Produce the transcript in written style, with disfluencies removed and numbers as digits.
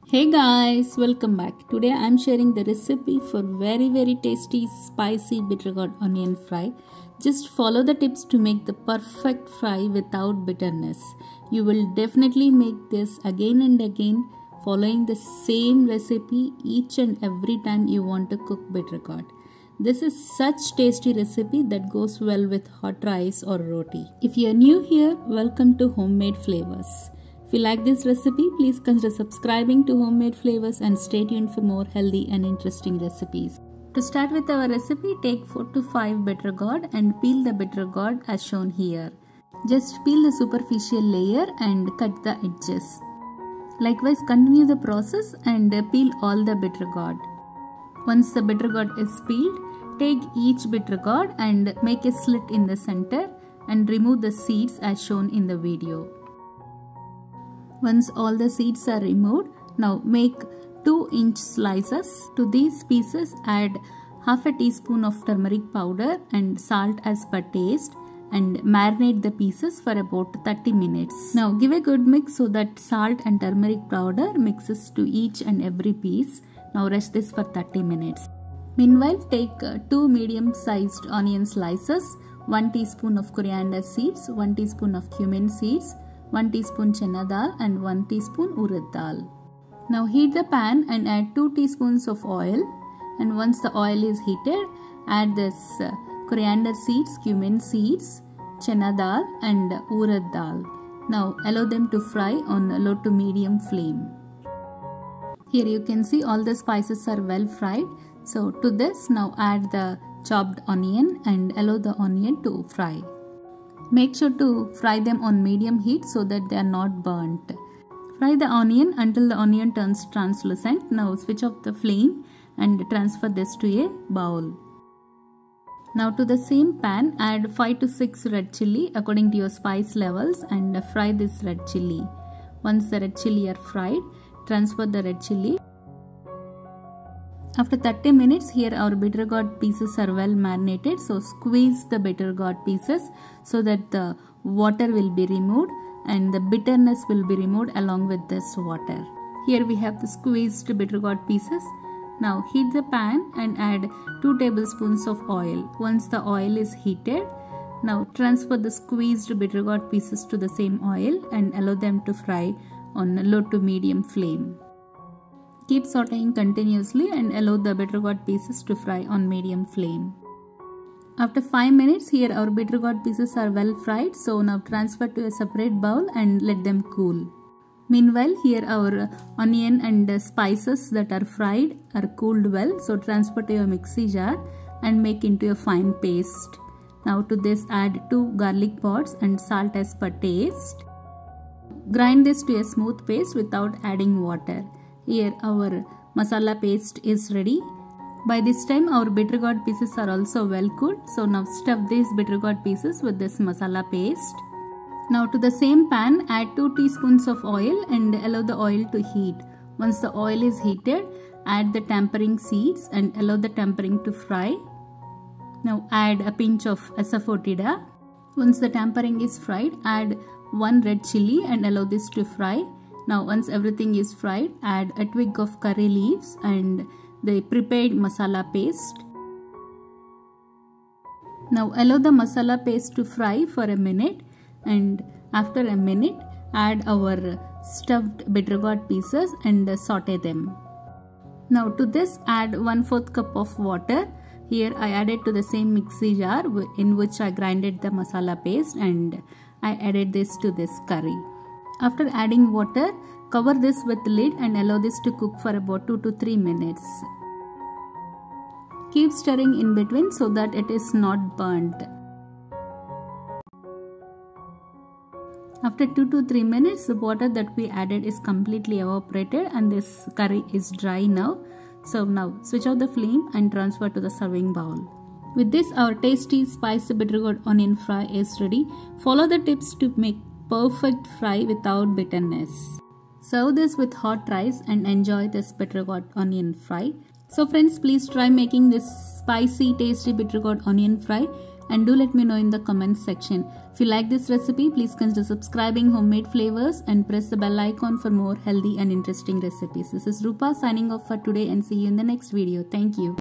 Hey guys, welcome back. Today I am sharing the recipe for very tasty spicy bitter gourd onion fry. Just follow the tips to make the perfect fry without bitterness. You will definitely make this again and again, following the same recipe each and every time you want to cook bitter gourd. This is such tasty recipe that goes well with hot rice or roti. If you are new here, welcome to Homemade Flavors. If you like this recipe, please consider subscribing to Homemade Flavors and stay tuned for more healthy and interesting recipes. To start with our recipe, take 4 to 5 bitter gourd and peel the bitter gourd as shown here. Just peel the superficial layer and cut the edges. Likewise, continue the process and peel all the bitter gourd. Once the bitter gourd is peeled, take each bitter gourd and make a slit in the center and remove the seeds as shown in the video. Once all the seeds are removed, now make 2-inch slices. To these pieces add half a teaspoon of turmeric powder and salt as per taste and marinate the pieces for about 30 minutes. Now give a good mix so that salt and turmeric powder mixes to each and every piece. Now rest this for 30 minutes. Meanwhile, take 2 medium-sized onion slices, 1 teaspoon of coriander seeds, 1 teaspoon of cumin seeds, 1 teaspoon chana dal and 1 teaspoon urad dal. Now heat the pan and add 2 teaspoons of oil, and once the oil is heated, add this coriander seeds, cumin seeds, chana dal and urad dal. Now allow them to fry on a low to medium flame. Here you can see all the spices are well fried. So to this now add the chopped onion and allow the onion to fry. Make sure to fry them on medium heat so that they are not burnt. Fry the onion until the onion turns translucent. Now switch off the flame and transfer this to a bowl. Now to the same pan add 5 to 6 red chilli according to your spice levels and fry this red chilli. Once the red chilli are fried, transfer the red chilli. After 30 minutes, here our bitter gourd pieces are well marinated. So squeeze the bitter gourd pieces so that the water will be removed and the bitterness will be removed along with this water. Here we have the squeezed bitter gourd pieces. Now heat the pan and add 2 tablespoons of oil. Once the oil is heated, now transfer the squeezed bitter gourd pieces to the same oil and allow them to fry on a low to medium flame. Keep sauteing continuously and allow the bitter gourd pieces to fry on medium flame. After 5 minutes, here our bitter gourd pieces are well fried. So now transfer to a separate bowl and let them cool. Meanwhile, here our onion and spices that are fried are cooled well. So transfer to your mixie jar and make into a fine paste. Now to this add 2 garlic pods and salt as per taste. Grind this to a smooth paste without adding water. Here our masala paste is ready. By this time our bitter gourd pieces are also well cooked. So now stuff these bitter gourd pieces with this masala paste. Now to the same pan add 2 teaspoons of oil and allow the oil to heat. Once the oil is heated, add the tempering seeds and allow the tempering to fry. Now add a pinch of asafoetida. Once the tempering is fried, add 1 red chilli and allow this to fry. Now once everything is fried, add a twig of curry leaves and the prepared masala paste. Now allow the masala paste to fry for a minute, and after a minute add our stuffed bitter gourd pieces and saute them. Now to this add 1/4 cup of water. Here I added to the same mixie jar in which I grinded the masala paste and I added this to this curry. After adding water, cover this with the lid and allow this to cook for about 2 to 3 minutes. Keep stirring in between so that it is not burnt. After 2 to 3 minutes, the water that we added is completely evaporated and this curry is dry now. So now switch off the flame and transfer to the serving bowl. With this, our tasty spicy bitter gourd onion fry is ready. Follow the tips to make perfect fry without bitterness. Serve this with hot rice and enjoy this bitter gourd onion fry. So friends, please try making this spicy tasty bitter gourd onion fry. and do let me know in the comments section. If you like this recipe, please consider subscribing Homemade Flavors and press the bell icon for more healthy and interesting recipes. This is Rupa signing off for today and see you in the next video. Thank you.